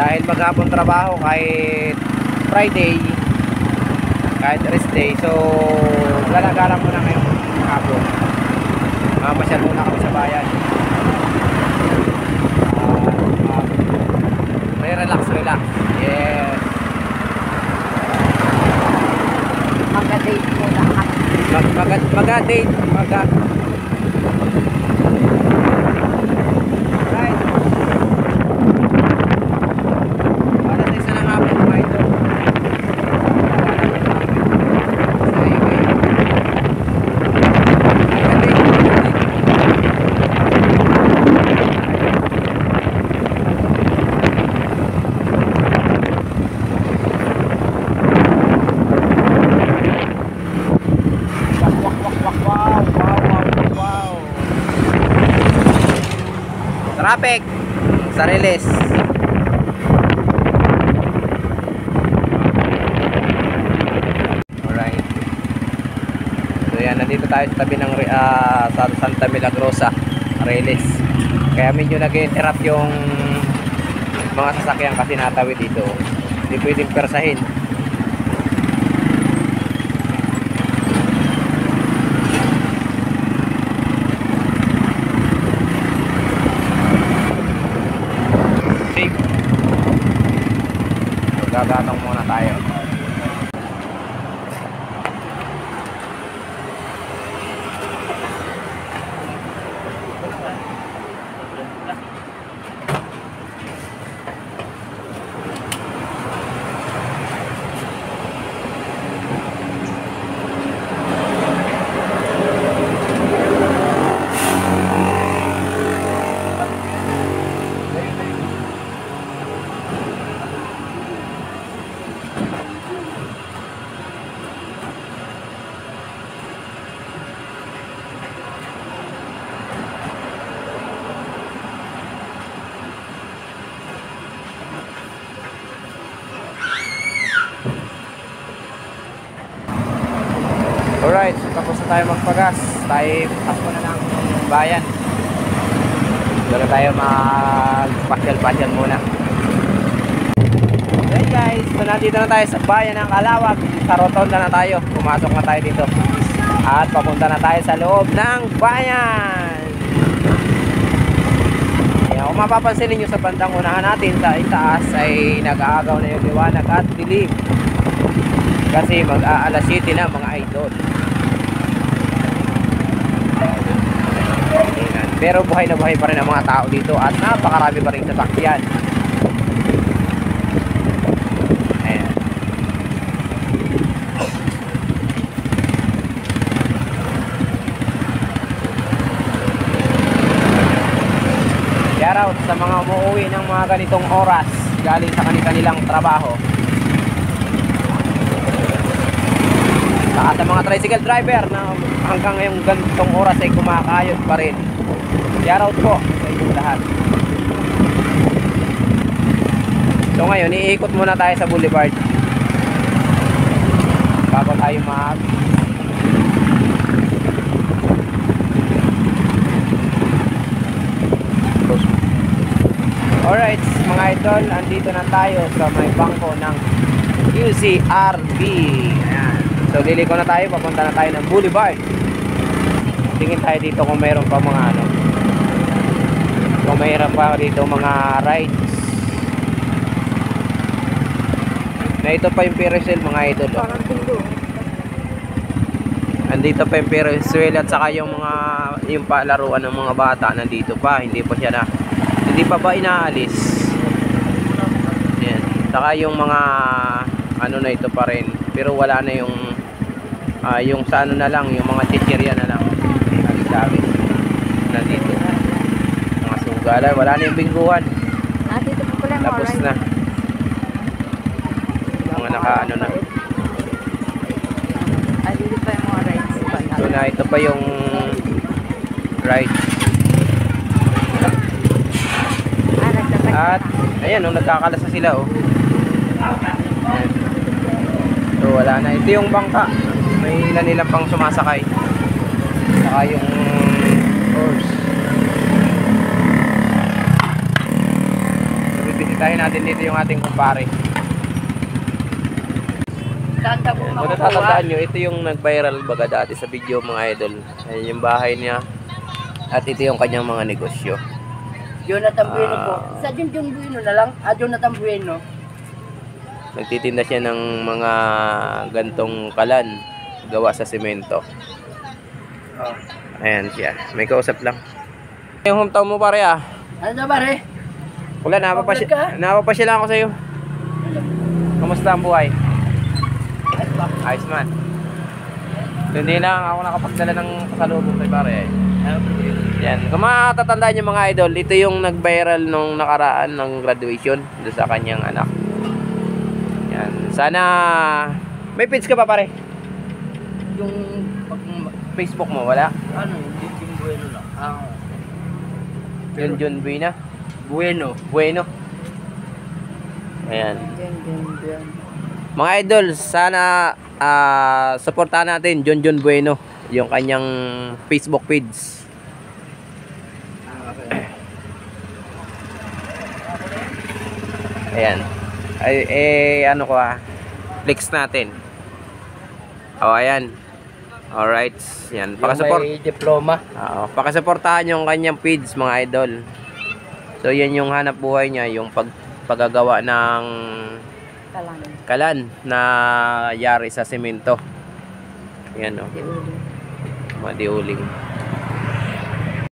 dahil maghapon trabaho kahit Friday, kahit rest day. So gala-gala muna ngayong hapon. Masyal muna kami sa bayan. May relax. Yes. Mag-date muna kami. Mag-date. Right. Para sa isa ng hapon, mga ito. Traffic sa Riles. Alright. So yan, nandito tayo sa tabi ng sa Santa Milagrosa, Riles. Kaya medyo nag-interrupt yung mga sasakyan kasi natawid dito. Hindi pwedeng persahin. Gagatong muna tayo. Alright, so tapos na tayo magpagas. Tayo pasko na ng bayan. Doon tayo magpasyal-pasyal muna. Okay guys, so nandito na tayo sa bayan ng Calawag. Sa rotonda na tayo. Pumasok na tayo dito. At papunta na tayo sa loob ng bayan. Ayan, kung mapapansin ninyo sa bandang unahan natin sa itaas ay nag-aagaw na yung liwanag at dilim. Kasi mag-aalas 7 na mga idol. Pero buhay na buhay pa rin ang mga tao dito at napakarami pa rin sasakyan. Ayan. Shout out sa mga umuwi ng mga ganitong oras galing sa kanilang trabaho. Saka sa mga tricycle driver na hanggang ngayong ganitong oras ay kumakayod pa rin. Shoutout po sa inyong lahat. So ngayon, iikot muna tayo sa boulevard bago tayo Alright mga idol, andito na tayo sa may bangko ng UCRB. Ayan. So liliko na tayo, papunta na tayo ng boulevard. Tingin tayo dito kung mayroon pa mga kung mayroon pa dito mga rides. Na ito pa yung Ferris wheel mga idol. Andito pa yung Ferris wheel at saka yung palaruan ng mga bata nandito pa. Hindi pa ba inaalis. Yan. Saka yung mga na ito pa rin. Pero wala na yung sa na lang, yung mga chichirya na lang. Lagi-lagi. Nandito. Mga sugalan. Wala na yung bingguhan. Tapos na. Mga naka na. Dito pa yung mga rides. So na ito pa yung ride. At ayan, nagkakalas na sila Ayan. So wala na. Ito yung bangka. May ilan nilang pang sumasakay. Saka yung horse. Bisitahin natin dito yung ating kumpare. Tanda po Kung makukuha. natatandaan nyo, ito yung nag-viral baga dati sa video mga idol. Ayan yung bahay niya. At ito yung kanyang mga negosyo. Jonathan Bueno po. Sa Junjun Bueno na lang. Jonathan Bueno. Nagtitinda siya ng mga gantong kalan gawa sa semento. Oh. Ayan siya. May kausap lang. Yung hometown mo pare ah. Ano na pare? Wala, napapasya lang ako sa'yo. Kamusta ang buhay? Ayos man. Hindi lang ako nakapagdala ng pasalubong kay pare. Yan. Kung matatandaan niyo mga idol, ito yung nag-viral nung nakaraan ng graduation doon sa kanyang anak. Yan. Sana may page ka pa pare? Yung Facebook mo wala? ano, Junjun Bueno lang. Junjun Bueno. Bueno. Ayan. Junjun Bueno. Mga idol, sana supportahan natin Junjun Bueno, yung kanyang Facebook page. Ayan. Ano ko flex natin. Oh, ayan. Alright. Yan. Pakasupport. May diploma. Pakasuportahan yung kanyang page mga idol. So, yan yung hanap buhay niya, yung paggagawa ng kalan na yari sa semento. Yan o. Madiuling.